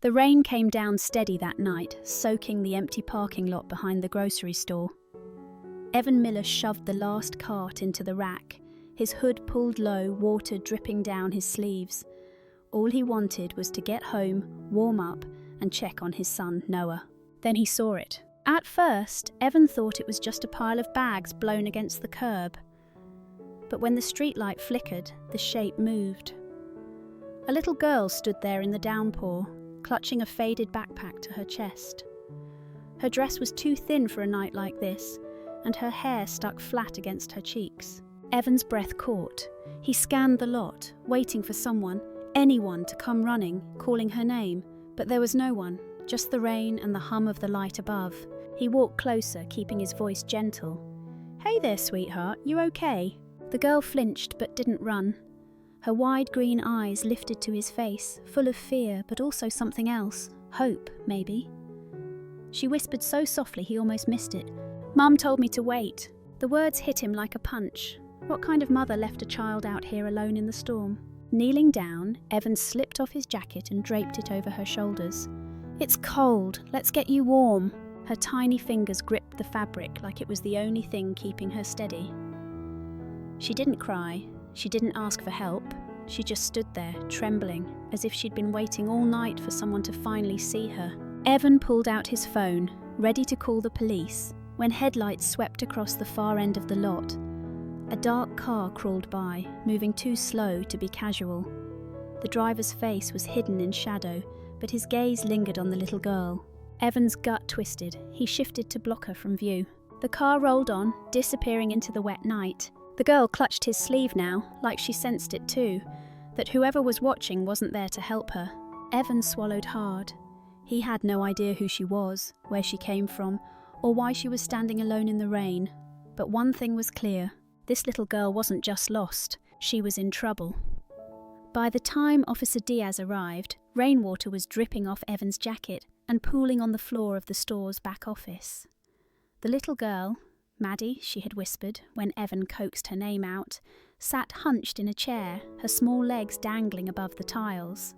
The rain came down steady that night, soaking the empty parking lot behind the grocery store. Evan Miller shoved the last cart into the rack, his hood pulled low, water dripping down his sleeves. All he wanted was to get home, warm up, and check on his son, Noah. Then he saw it. At first, Evan thought it was just a pile of bags blown against the curb. But when the streetlight flickered, the shape moved. A little girl stood there in the downpour, clutching a faded backpack to her chest. Her dress was too thin for a night like this, and her hair stuck flat against her cheeks. Evan's breath caught. He scanned the lot, waiting for someone, anyone, to come running, calling her name. But there was no one, just the rain and the hum of the light above. He walked closer, keeping his voice gentle. "Hey there, sweetheart, you okay?" The girl flinched but didn't run. Her wide green eyes lifted to his face, full of fear but also something else. Hope, maybe. She whispered so softly he almost missed it. "Mum told me to wait." The words hit him like a punch. What kind of mother left a child out here alone in the storm? Kneeling down, Evan slipped off his jacket and draped it over her shoulders. "It's cold, let's get you warm." Her tiny fingers gripped the fabric like it was the only thing keeping her steady. She didn't cry, she didn't ask for help. She just stood there, trembling, as if she'd been waiting all night for someone to finally see her. Evan pulled out his phone, ready to call the police, when headlights swept across the far end of the lot. A dark car crawled by, moving too slow to be casual. The driver's face was hidden in shadow, but his gaze lingered on the little girl. Evan's gut twisted. He shifted to block her from view. The car rolled on, disappearing into the wet night. The girl clutched his sleeve now, like she sensed it too, that whoever was watching wasn't there to help her. Evan swallowed hard. He had no idea who she was, where she came from, or why she was standing alone in the rain. But one thing was clear. This little girl wasn't just lost, she was in trouble. By the time Officer Diaz arrived, rainwater was dripping off Evan's jacket and pooling on the floor of the store's back office. The little girl, Maddie, she had whispered when Evan coaxed her name out, sat hunched in a chair, her small legs dangling above the tiles.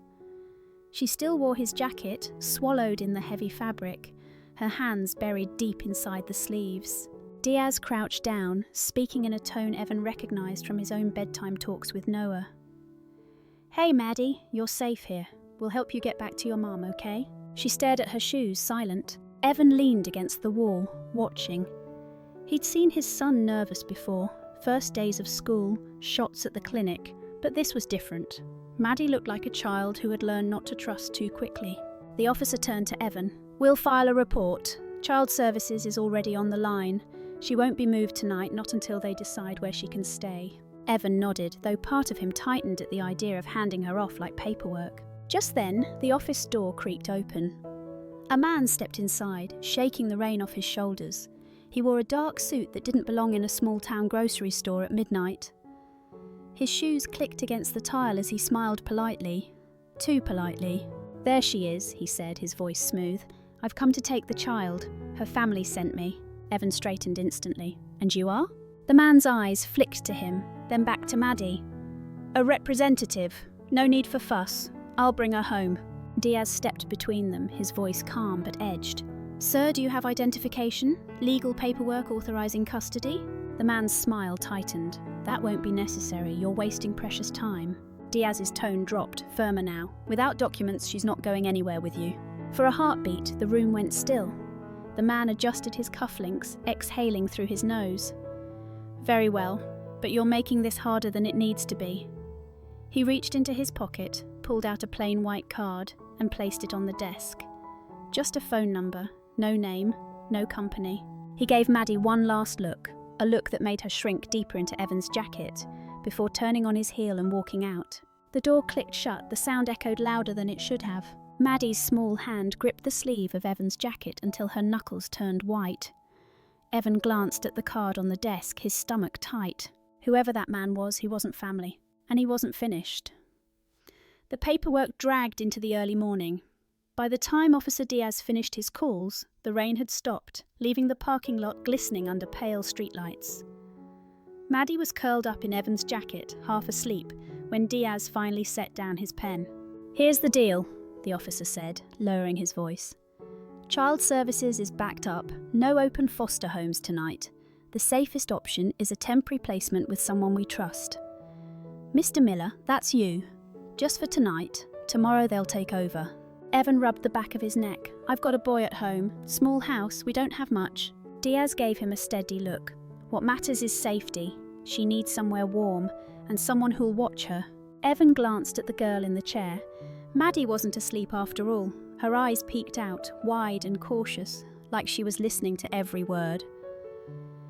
She still wore his jacket, swallowed in the heavy fabric, her hands buried deep inside the sleeves. Diaz crouched down, speaking in a tone Evan recognised from his own bedtime talks with Noah. "Hey Maddie, you're safe here. We'll help you get back to your mom, okay?" She stared at her shoes, silent. Evan leaned against the wall, watching. He'd seen his son nervous before, first days of school, shots at the clinic, but this was different. Maddie looked like a child who had learned not to trust too quickly. The officer turned to Evan. "We'll file a report. Child Services is already on the line. She won't be moved tonight, not until they decide where she can stay." Evan nodded, though part of him tightened at the idea of handing her off like paperwork. Just then, the office door creaked open. A man stepped inside, shaking the rain off his shoulders. He wore a dark suit that didn't belong in a small-town grocery store at midnight. His shoes clicked against the tile as he smiled politely. Too politely. "There she is," he said, his voice smooth. "I've come to take the child. Her family sent me." Evan straightened instantly. "And you are?" The man's eyes flicked to him, then back to Maddie. "A representative. No need for fuss. I'll bring her home." Diaz stepped between them, his voice calm but edged. "Sir, do you have identification? Legal paperwork authorizing custody?" The man's smile tightened. "That won't be necessary. You're wasting precious time." Diaz's tone dropped, firmer now. "Without documents, she's not going anywhere with you." For a heartbeat, the room went still. The man adjusted his cufflinks, exhaling through his nose. "Very well, but you're making this harder than it needs to be." He reached into his pocket, pulled out a plain white card, and placed it on the desk. Just a phone number, no name, no company. He gave Maddie one last look, a look that made her shrink deeper into Evan's jacket, before turning on his heel and walking out. The door clicked shut, the sound echoed louder than it should have. Maddie's small hand gripped the sleeve of Evan's jacket until her knuckles turned white. Evan glanced at the card on the desk, his stomach tight. Whoever that man was, he wasn't family. And he wasn't finished. The paperwork dragged into the early morning. By the time Officer Diaz finished his calls, the rain had stopped, leaving the parking lot glistening under pale streetlights. Maddie was curled up in Evan's jacket, half asleep, when Diaz finally set down his pen. "Here's the deal. the officer said, lowering his voice. Child Services is backed up. No open foster homes tonight. The safest option is a temporary placement with someone we trust. Mr. Miller, that's you. Just for tonight. Tomorrow they'll take over. Evan rubbed the back of his neck. I've got a boy at home. Small house, we don't have much. Diaz gave him a steady look. What matters is safety. She needs somewhere warm, and someone who'll watch her. Evan glanced at the girl in the chair. Maddie wasn't asleep after all. Her eyes peeked out, wide and cautious, like she was listening to every word.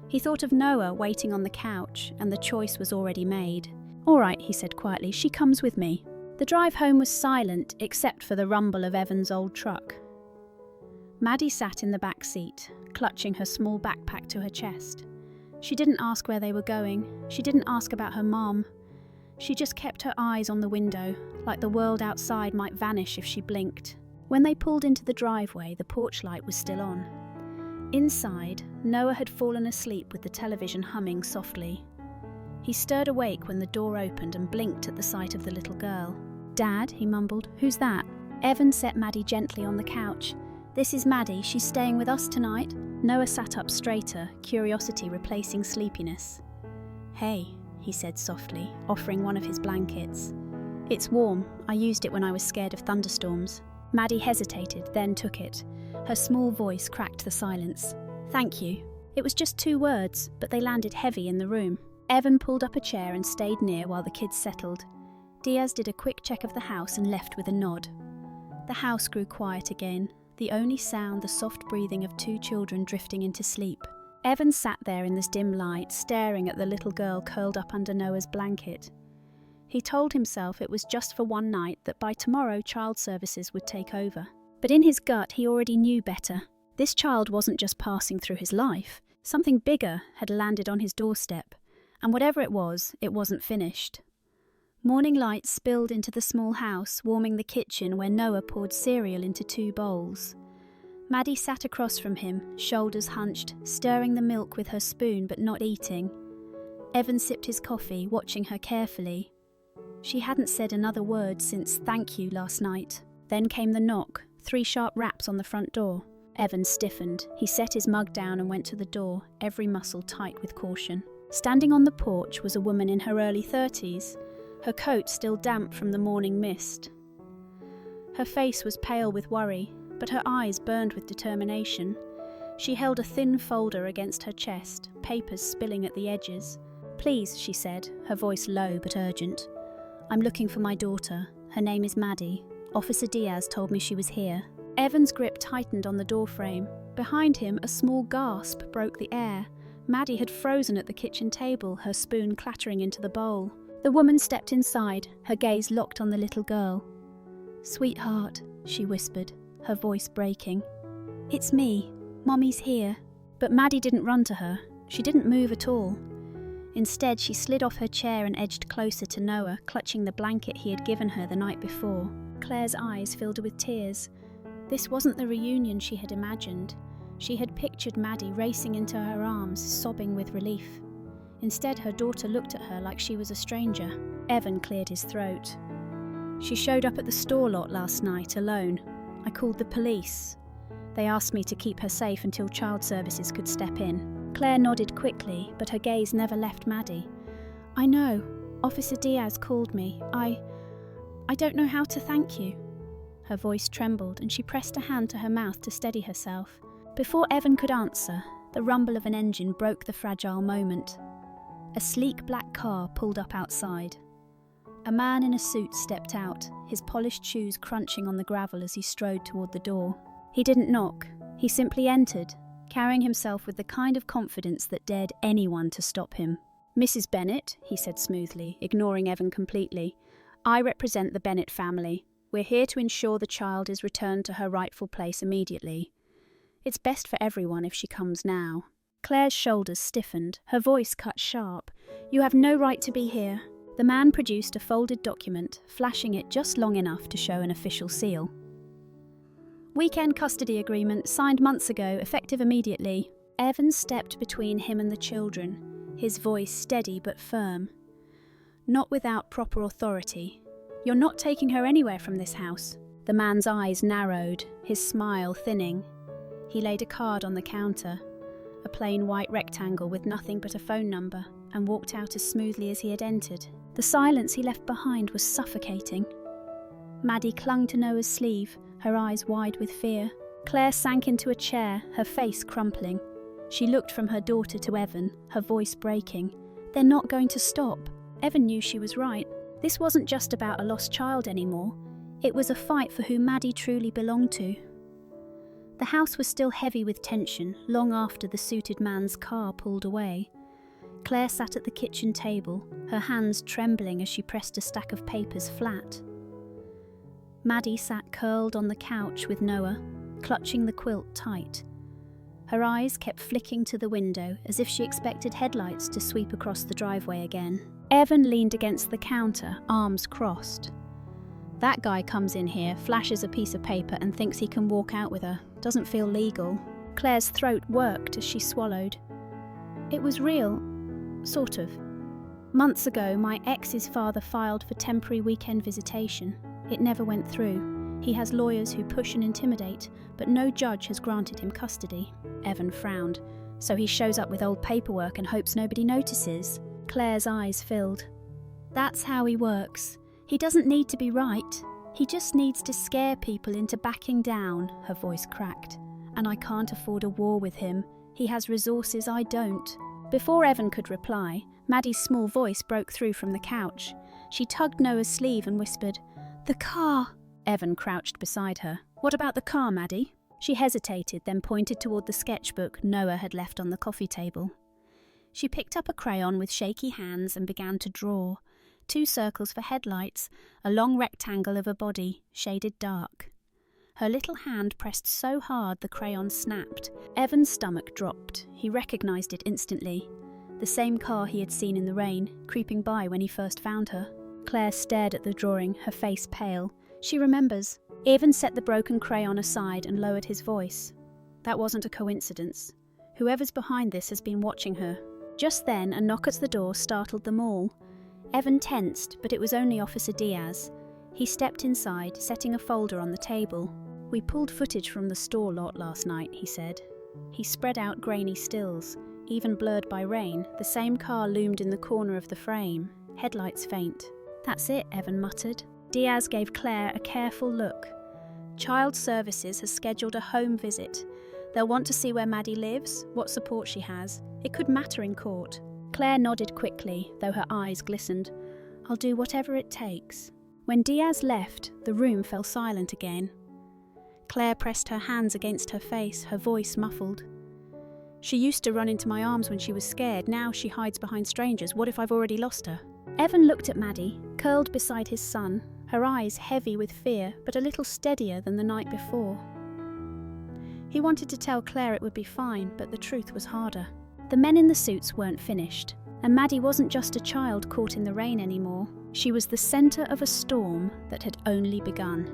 He thought of Noah waiting on the couch, and the choice was already made. All right, he said quietly, she comes with me. The drive home was silent, except for the rumble of Evan's old truck. Maddie sat in the back seat, clutching her small backpack to her chest. She didn't ask where they were going. She didn't ask about her mom. She just kept her eyes on the window, like the world outside might vanish if she blinked. When they pulled into the driveway, the porch light was still on. Inside, Noah had fallen asleep with the television humming softly. He stirred awake when the door opened and blinked at the sight of the little girl. Dad, he mumbled, who's that? Evan set Maddie gently on the couch. This is Maddie, she's staying with us tonight. Noah sat up straighter, curiosity replacing sleepiness. Hey, he said softly, offering one of his blankets. It's warm, I used it when I was scared of thunderstorms. Maddie hesitated, then took it. Her small voice cracked the silence. Thank you. It was just 2 words, but they landed heavy in the room. Evan pulled up a chair and stayed near while the kids settled. Diaz did a quick check of the house and left with a nod. The house grew quiet again, the only sound the soft breathing of 2 children drifting into sleep. Evan sat there in this dim light, staring at the little girl curled up under Noah's blanket. He told himself it was just for one night, that by tomorrow Child Services would take over. But in his gut he already knew better. This child wasn't just passing through his life. Something bigger had landed on his doorstep, and whatever it wasn't finished. Morning light spilled into the small house, warming the kitchen where Noah poured cereal into 2 bowls. Maddie sat across from him, shoulders hunched, stirring the milk with her spoon but not eating. Evan sipped his coffee, watching her carefully. She hadn't said another word since thank you last night. Then came the knock, 3 sharp raps on the front door. Evan stiffened. He set his mug down and went to the door, every muscle tight with caution. Standing on the porch was a woman in her early 30s, her coat still damp from the morning mist. Her face was pale with worry, but her eyes burned with determination. She held a thin folder against her chest, papers spilling at the edges. Please, she said, her voice low but urgent. I'm looking for my daughter. Her name is Maddie. Officer Diaz told me she was here. Evan's grip tightened on the doorframe. Behind him, a small gasp broke the air. Maddie had frozen at the kitchen table, her spoon clattering into the bowl. The woman stepped inside, her gaze locked on the little girl. Sweetheart, she whispered, her voice breaking. It's me. Mommy's here. But Maddie didn't run to her. She didn't move at all. Instead, she slid off her chair and edged closer to Noah, clutching the blanket he had given her the night before. Claire's eyes filled with tears. This wasn't the reunion she had imagined. She had pictured Maddie racing into her arms, sobbing with relief. Instead, her daughter looked at her like she was a stranger. Evan cleared his throat. She showed up at the store lot last night, alone. I called the police. They asked me to keep her safe until Child Services could step in. Claire nodded quickly, but her gaze never left Maddie. I know. Officer Diaz called me. I don't know how to thank you. Her voice trembled, and she pressed a hand to her mouth to steady herself. Before Evan could answer, the rumble of an engine broke the fragile moment. A sleek black car pulled up outside. A man in a suit stepped out, his polished shoes crunching on the gravel as he strode toward the door. He didn't knock. He simply entered, carrying himself with the kind of confidence that dared anyone to stop him. Mrs. Bennett, he said smoothly, ignoring Evan completely. I represent the Bennett family. We're here to ensure the child is returned to her rightful place immediately. It's best for everyone if she comes now. Claire's shoulders stiffened, her voice cut sharp. You have no right to be here. The man produced a folded document, flashing it just long enough to show an official seal. Weekend custody agreement signed months ago, effective immediately. Evan stepped between him and the children, his voice steady but firm. Not without proper authority. You're not taking her anywhere from this house. The man's eyes narrowed, his smile thinning. He laid a card on the counter, a plain white rectangle with nothing but a phone number, and walked out as smoothly as he had entered. The silence he left behind was suffocating. Maddie clung to Noah's sleeve, her eyes wide with fear. Claire sank into a chair, her face crumpling. She looked from her daughter to Evan, her voice breaking. They're not going to stop. Evan knew she was right. This wasn't just about a lost child anymore. It was a fight for who Maddie truly belonged to. The house was still heavy with tension, long after the suited man's car pulled away. Claire sat at the kitchen table, her hands trembling as she pressed a stack of papers flat. Maddie sat curled on the couch with Noah, clutching the quilt tight. Her eyes kept flicking to the window as if she expected headlights to sweep across the driveway again. Evan leaned against the counter, arms crossed. That guy comes in here, flashes a piece of paper and thinks he can walk out with her. Doesn't feel legal. Claire's throat worked as she swallowed. It was real, sort of. Months ago, my ex's father filed for temporary weekend visitation. It never went through. He has lawyers who push and intimidate, but no judge has granted him custody. Evan frowned. So he shows up with old paperwork and hopes nobody notices. Claire's eyes filled. That's how he works. He doesn't need to be right. He just needs to scare people into backing down, her voice cracked. And I can't afford a war with him. He has resources I don't. Before Evan could reply, Maddie's small voice broke through from the couch. She tugged Noah's sleeve and whispered, "The car." Evan crouched beside her. "What about the car, Maddie?" She hesitated, then pointed toward the sketchbook Noah had left on the coffee table. She picked up a crayon with shaky hands and began to draw. 2 circles for headlights, a long rectangle of a body, shaded dark. Her little hand pressed so hard the crayon snapped. Evan's stomach dropped. He recognised it instantly. The same car he had seen in the rain, creeping by when he first found her. Claire stared at the drawing, her face pale. She remembers. Evan set the broken crayon aside and lowered his voice. That wasn't a coincidence. Whoever's behind this has been watching her. Just then, a knock at the door startled them all. Evan tensed, but it was only Officer Diaz. He stepped inside, setting a folder on the table. "We pulled footage from the store lot last night," he said. He spread out grainy stills. Even blurred by rain, the same car loomed in the corner of the frame, headlights faint. "That's it," Evan muttered. Diaz gave Claire a careful look. "Child Services has scheduled a home visit. They'll want to see where Maddie lives, what support she has. It could matter in court." Claire nodded quickly, though her eyes glistened. "I'll do whatever it takes." When Diaz left, the room fell silent again. Claire pressed her hands against her face, her voice muffled. "She used to run into my arms when she was scared. Now she hides behind strangers. What if I've already lost her?" Evan looked at Maddie, curled beside his son, her eyes heavy with fear, but a little steadier than the night before. He wanted to tell Claire it would be fine, but the truth was harder. The men in the suits weren't finished, and Maddie wasn't just a child caught in the rain anymore. She was the centre of a storm that had only begun.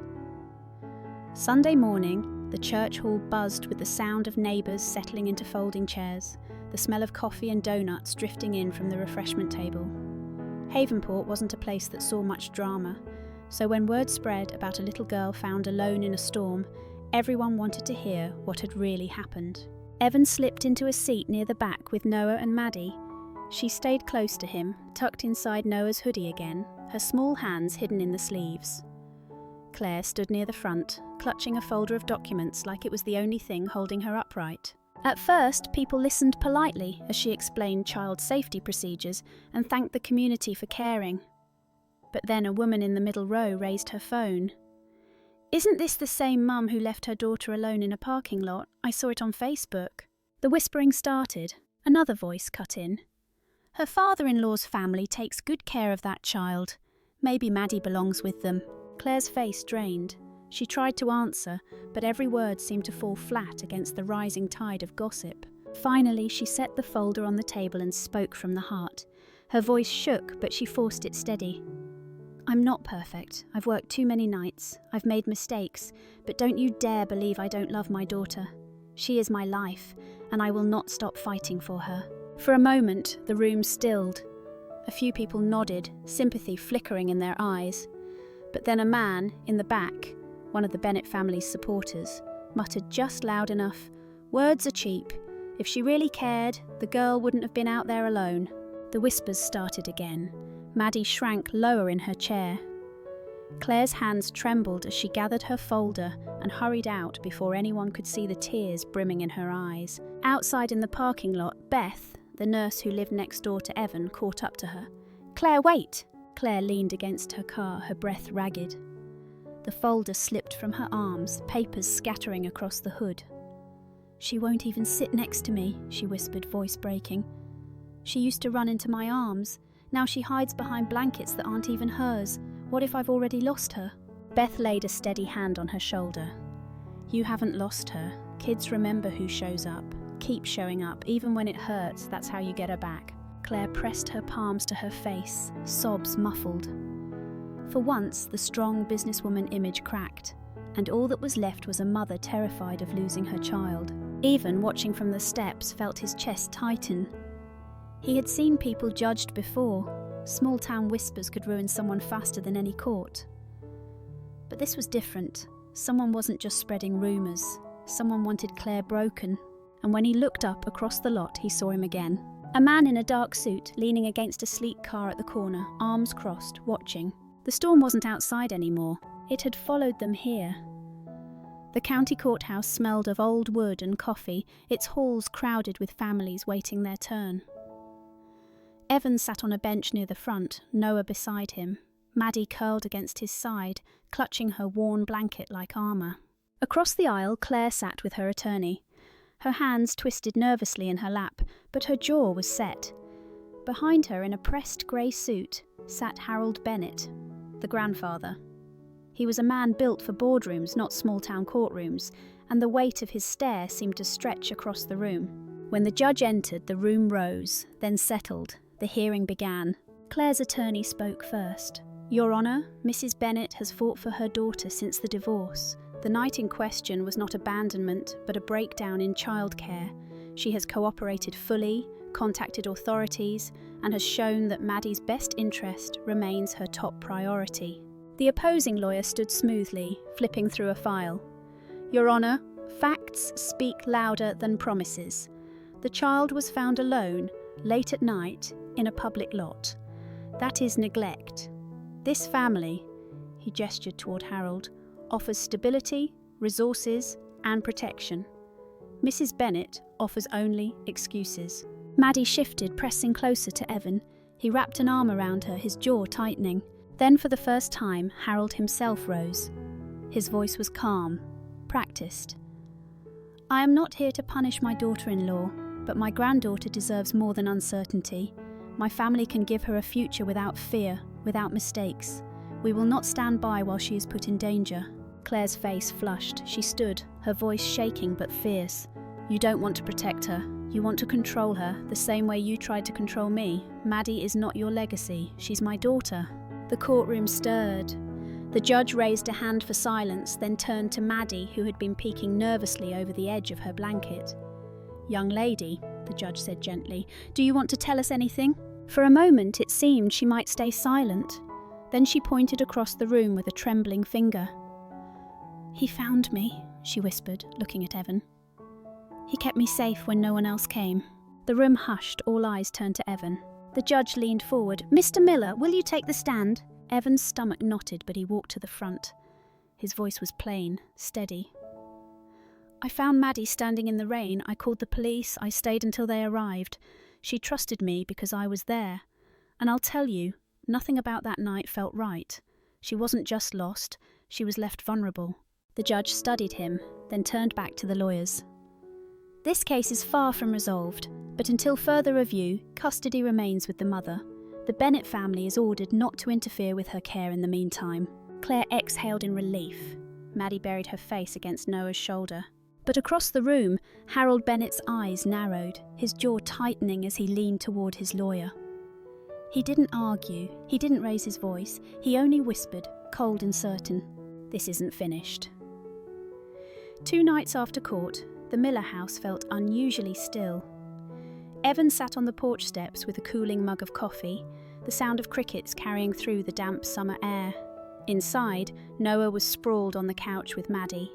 Sunday morning, the church hall buzzed with the sound of neighbours settling into folding chairs, the smell of coffee and donuts drifting in from the refreshment table. Havenport wasn't a place that saw much drama, so when word spread about a little girl found alone in a storm, everyone wanted to hear what had really happened. Evan slipped into a seat near the back with Noah and Maddie. She stayed close to him, tucked inside Noah's hoodie again, her small hands hidden in the sleeves. Claire stood near the front, clutching a folder of documents like it was the only thing holding her upright. At first, people listened politely as she explained child safety procedures and thanked the community for caring. But then a woman in the middle row raised her phone. "Isn't this the same mum who left her daughter alone in a parking lot? I saw it on Facebook." The whispering started. Another voice cut in. "Her father-in-law's family takes good care of that child. Maybe Maddie belongs with them." Claire's face drained. She tried to answer, but every word seemed to fall flat against the rising tide of gossip. Finally, she set the folder on the table and spoke from the heart. Her voice shook, but she forced it steady. "I'm not perfect. I've worked too many nights. I've made mistakes, but don't you dare believe I don't love my daughter. She is my life, and I will not stop fighting for her." For a moment, the room stilled. A few people nodded, sympathy flickering in their eyes. But then a man, in the back, one of the Bennett family's supporters, muttered just loud enough, "Words are cheap. If she really cared, the girl wouldn't have been out there alone." The whispers started again. Maddie shrank lower in her chair. Claire's hands trembled as she gathered her folder and hurried out before anyone could see the tears brimming in her eyes. Outside in the parking lot, Beth, the nurse who lived next door to Evan, caught up to her. "Claire, wait!" Claire leaned against her car, her breath ragged. The folder slipped from her arms, papers scattering across the hood. "She won't even sit next to me," she whispered, voice breaking. "She used to run into my arms. Now she hides behind blankets that aren't even hers. What if I've already lost her?" Beth laid a steady hand on her shoulder. "You haven't lost her. Kids remember who shows up. Keep showing up, even when it hurts. That's how you get her back." Claire pressed her palms to her face, sobs muffled. For once, the strong businesswoman image cracked, and all that was left was a mother terrified of losing her child. Evan, watching from the steps, felt his chest tighten. He had seen people judged before. Small-town whispers could ruin someone faster than any court. But this was different. Someone wasn't just spreading rumours. Someone wanted Claire broken. And when he looked up across the lot, he saw him again. A man in a dark suit, leaning against a sleek car at the corner, arms crossed, watching. The storm wasn't outside anymore. It had followed them here. The county courthouse smelled of old wood and coffee, its halls crowded with families waiting their turn. Evan sat on a bench near the front, Noah beside him. Maddie curled against his side, clutching her worn blanket like armour. Across the aisle, Claire sat with her attorney. Her hands twisted nervously in her lap, but her jaw was set. Behind her, in a pressed grey suit, sat Harold Bennett, the grandfather. He was a man built for boardrooms, not small-town courtrooms, and the weight of his stare seemed to stretch across the room. When the judge entered, the room rose, then settled. The hearing began. Claire's attorney spoke first. "Your Honour, Mrs. Bennett has fought for her daughter since the divorce. The night in question was not abandonment, but a breakdown in childcare. She has cooperated fully, contacted authorities, and has shown that Maddie's best interest remains her top priority." The opposing lawyer stood smoothly, flipping through a file. "Your Honour, facts speak louder than promises. The child was found alone, late at night, in a public lot. That is neglect. This family," he gestured toward Harold, "offers stability, resources, and protection. Mrs. Bennett offers only excuses." Maddie shifted, pressing closer to Evan. He wrapped an arm around her, his jaw tightening. Then for the first time, Harold himself rose. His voice was calm, practiced. "I am not here to punish my daughter-in-law, but my granddaughter deserves more than uncertainty. My family can give her a future without fear, without mistakes. We will not stand by while she is put in danger." Claire's face flushed. She stood, her voice shaking but fierce. "You don't want to protect her. You want to control her, the same way you tried to control me. Maddie is not your legacy. She's my daughter." The courtroom stirred. The judge raised a hand for silence, then turned to Maddie, who had been peeking nervously over the edge of her blanket. "Young lady," the judge said gently, "do you want to tell us anything?" For a moment it seemed she might stay silent. Then she pointed across the room with a trembling finger. "He found me," she whispered, looking at Evan. "He kept me safe when no one else came." The room hushed, all eyes turned to Evan. The judge leaned forward. "Mr. Miller, will you take the stand?" Evan's stomach knotted, but he walked to the front. His voice was plain, steady. "I found Maddie standing in the rain. I called the police. I stayed until they arrived. She trusted me because I was there. And I'll tell you, nothing about that night felt right. She wasn't just lost, she was left vulnerable." The judge studied him, then turned back to the lawyers. "This case is far from resolved, but until further review, custody remains with the mother. The Bennett family is ordered not to interfere with her care in the meantime." Claire exhaled in relief. Maddie buried her face against Noah's shoulder. But across the room, Harold Bennett's eyes narrowed, his jaw tightening as he leaned toward his lawyer. He didn't argue, he didn't raise his voice, he only whispered, cold and certain, "This isn't finished." 2 nights after court, the Miller house felt unusually still. Evan sat on the porch steps with a cooling mug of coffee, the sound of crickets carrying through the damp summer air. Inside, Noah was sprawled on the couch with Maddie,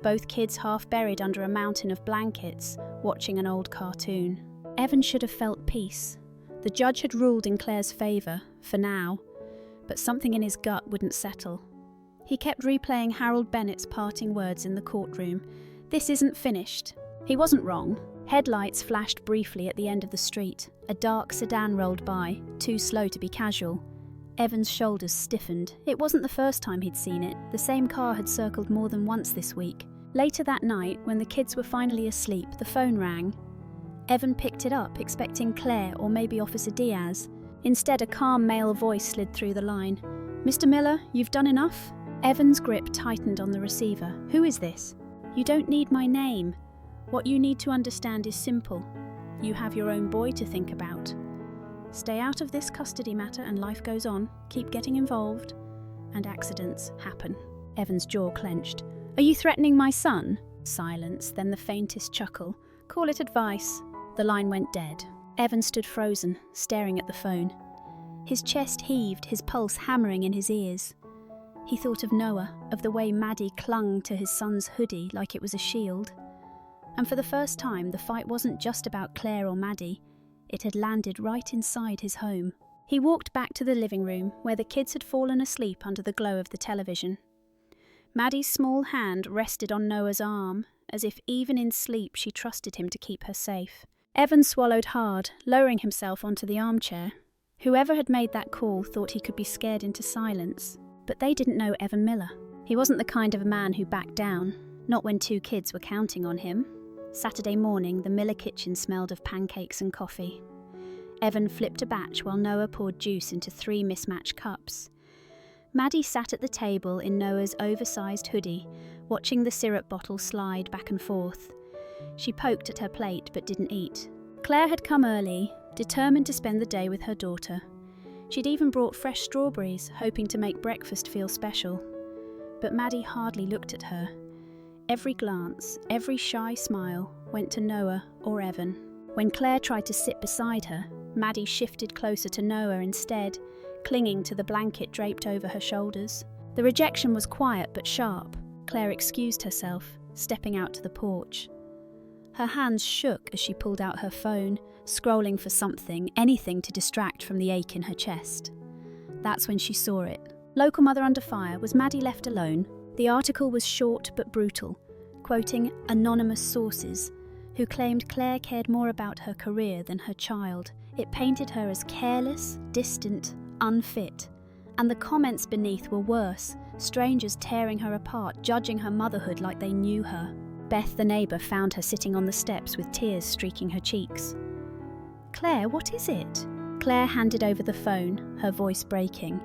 both kids half buried under a mountain of blankets, watching an old cartoon. Evan should have felt peace. The judge had ruled in Claire's favour, for now, but something in his gut wouldn't settle. He kept replaying Harold Bennett's parting words in the courtroom. "This isn't finished." He wasn't wrong. Headlights flashed briefly at the end of the street. A dark sedan rolled by, too slow to be casual. Evan's shoulders stiffened. It wasn't the first time he'd seen it. The same car had circled more than once this week. Later that night, when the kids were finally asleep, the phone rang. Evan picked it up, expecting Claire or maybe Officer Diaz. Instead, a calm male voice slid through the line. "Mr. Miller, you've done enough?" Evan's grip tightened on the receiver. "Who is this?" "You don't need my name. What you need to understand is simple. You have your own boy to think about. Stay out of this custody matter and life goes on. Keep getting involved. And accidents happen." Evan's jaw clenched. "Are you threatening my son?" Silence, then the faintest chuckle. "Call it advice." The line went dead. Evan stood frozen, staring at the phone. His chest heaved, his pulse hammering in his ears. He thought of Noah, of the way Maddie clung to his son's hoodie like it was a shield. And for the first time, the fight wasn't just about Claire or Maddie. It had landed right inside his home. He walked back to the living room, where the kids had fallen asleep under the glow of the television. Maddie's small hand rested on Noah's arm, as if even in sleep she trusted him to keep her safe. Evan swallowed hard, lowering himself onto the armchair. Whoever had made that call thought he could be scared into silence. But they didn't know Evan Miller. He wasn't the kind of a man who backed down, not when 2 kids were counting on him. Saturday morning, the Miller kitchen smelled of pancakes and coffee. Evan flipped a batch while Noah poured juice into 3 mismatched cups. Maddie sat at the table in Noah's oversized hoodie, watching the syrup bottle slide back and forth. She poked at her plate but didn't eat. Claire had come early, determined to spend the day with her daughter. She'd even brought fresh strawberries, hoping to make breakfast feel special. But Maddie hardly looked at her. Every glance, every shy smile went to Noah or Evan. When Claire tried to sit beside her, Maddie shifted closer to Noah instead, clinging to the blanket draped over her shoulders. The rejection was quiet but sharp. Claire excused herself, stepping out to the porch. Her hands shook as she pulled out her phone, scrolling for something, anything to distract from the ache in her chest. That's when she saw it. Local mother under fire. Was Maddie left alone? The article was short but brutal, quoting anonymous sources who claimed Claire cared more about her career than her child. It painted her as careless, distant, unfit. And the comments beneath were worse, strangers tearing her apart, judging her motherhood like they knew her. Beth, the neighbour, found her sitting on the steps with tears streaking her cheeks. "Claire, what is it?" Claire handed over the phone, her voice breaking.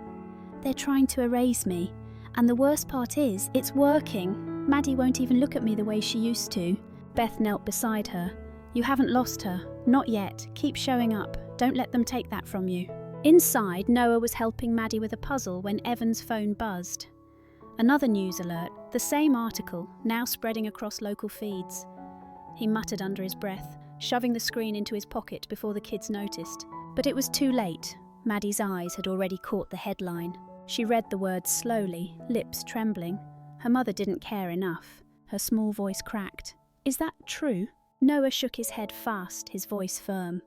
"They're trying to erase me. And the worst part is, it's working. Maddie won't even look at me the way she used to." Beth knelt beside her. "You haven't lost her. Not yet. Keep showing up. Don't let them take that from you." Inside, Noah was helping Maddie with a puzzle when Evan's phone buzzed. Another news alert, the same article, now spreading across local feeds. He muttered under his breath, shoving the screen into his pocket before the kids noticed. But it was too late. Maddie's eyes had already caught the headline. She read the words slowly, lips trembling. Her mother didn't care enough. Her small voice cracked. "Is that true?" Noah shook his head fast, his voice firm.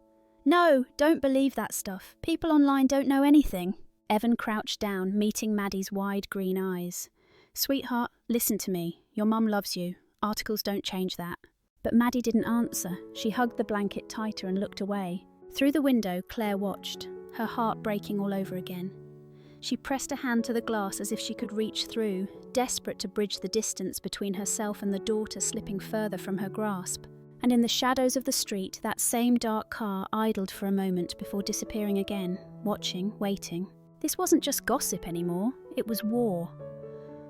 "No, don't believe that stuff. People online don't know anything." Evan crouched down, meeting Maddie's wide green eyes. "Sweetheart, listen to me. Your mum loves you. Articles don't change that." But Maddie didn't answer. She hugged the blanket tighter and looked away. Through the window, Claire watched, her heart breaking all over again. She pressed a hand to the glass as if she could reach through, desperate to bridge the distance between herself and the daughter slipping further from her grasp. And in the shadows of the street, that same dark car idled for a moment before disappearing again, watching, waiting. This wasn't just gossip anymore, it was war.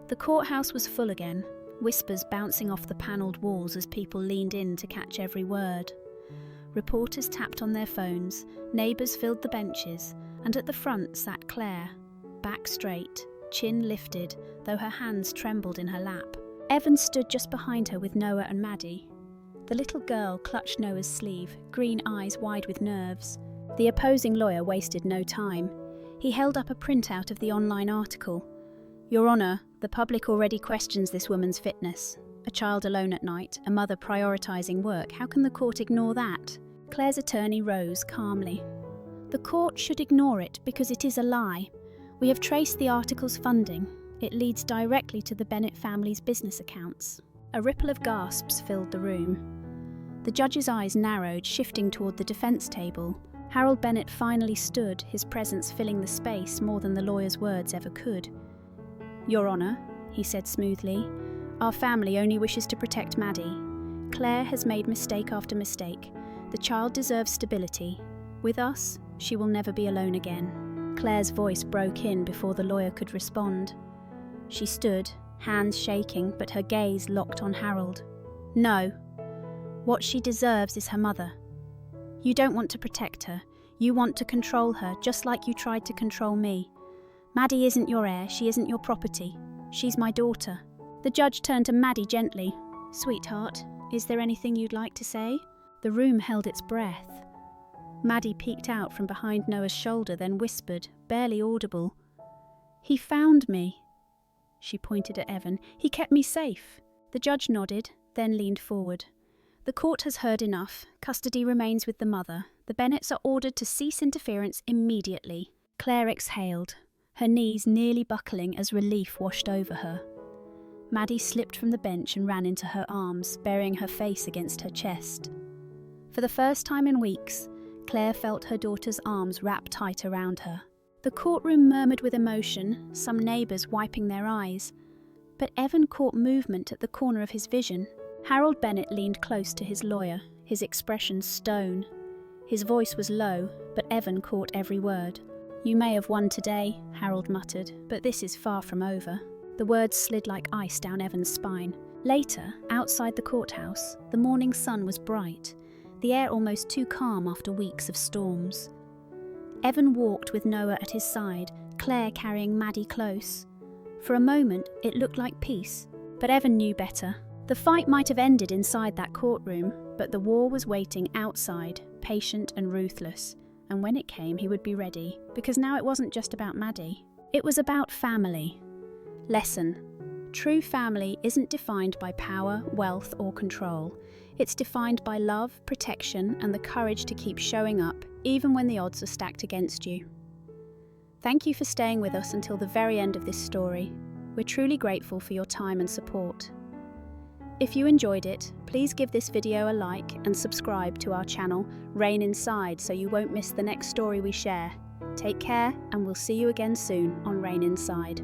The courthouse was full again, whispers bouncing off the panelled walls as people leaned in to catch every word. Reporters tapped on their phones, neighbours filled the benches, and at the front sat Claire, back straight, chin lifted, though her hands trembled in her lap. Evan stood just behind her with Noah and Maddie. The little girl clutched Noah's sleeve, green eyes wide with nerves. The opposing lawyer wasted no time. He held up a printout of the online article. Your Honour, the public already questions this woman's fitness. A child alone at night, a mother prioritising work. How can the court ignore that? Claire's attorney rose calmly. The court should ignore it because it is a lie. We have traced the article's funding. It leads directly to the Bennett family's business accounts. A ripple of gasps filled the room. The judge's eyes narrowed, shifting toward the defence table. Harold Bennett finally stood, his presence filling the space more than the lawyer's words ever could. Your Honour, he said smoothly, our family only wishes to protect Maddie. Claire has made mistake after mistake. The child deserves stability. With us, she will never be alone again. Claire's voice broke in before the lawyer could respond. She stood, hands shaking, but her gaze locked on Harold. No. What she deserves is her mother. You don't want to protect her. You want to control her, just like you tried to control me. Maddie isn't your heir, she isn't your property. She's my daughter. The judge turned to Maddie gently. Sweetheart, is there anything you'd like to say? The room held its breath. Maddie peeked out from behind Noah's shoulder, then whispered, barely audible. He found me. She pointed at Evan. He kept me safe. The judge nodded, then leaned forward. The court has heard enough. Custody remains with the mother. The Bennetts are ordered to cease interference immediately. Claire exhaled, her knees nearly buckling as relief washed over her. Maddie slipped from the bench and ran into her arms, burying her face against her chest. For the first time in weeks, Claire felt her daughter's arms wrap tight around her. The courtroom murmured with emotion, some neighbours wiping their eyes. But Evan caught movement at the corner of his vision. Harold Bennett leaned close to his lawyer, his expression stone. His voice was low, but Evan caught every word. You may have won today, Harold muttered, but this is far from over. The words slid like ice down Evan's spine. Later, outside the courthouse, the morning sun was bright, the air almost too calm after weeks of storms. Evan walked with Noah at his side, Claire carrying Maddie close. For a moment, it looked like peace, but Evan knew better. The fight might have ended inside that courtroom, but the war was waiting outside, patient and ruthless. And when it came, he would be ready, because now it wasn't just about Maddie. It was about family. Lesson. True family isn't defined by power, wealth, or control. It's defined by love, protection, and the courage to keep showing up, even when the odds are stacked against you. Thank you for staying with us until the very end of this story. We're truly grateful for your time and support. If you enjoyed it, please give this video a like and subscribe to our channel, Rain Inside, so you won't miss the next story we share. Take care, and we'll see you again soon on Rain Inside.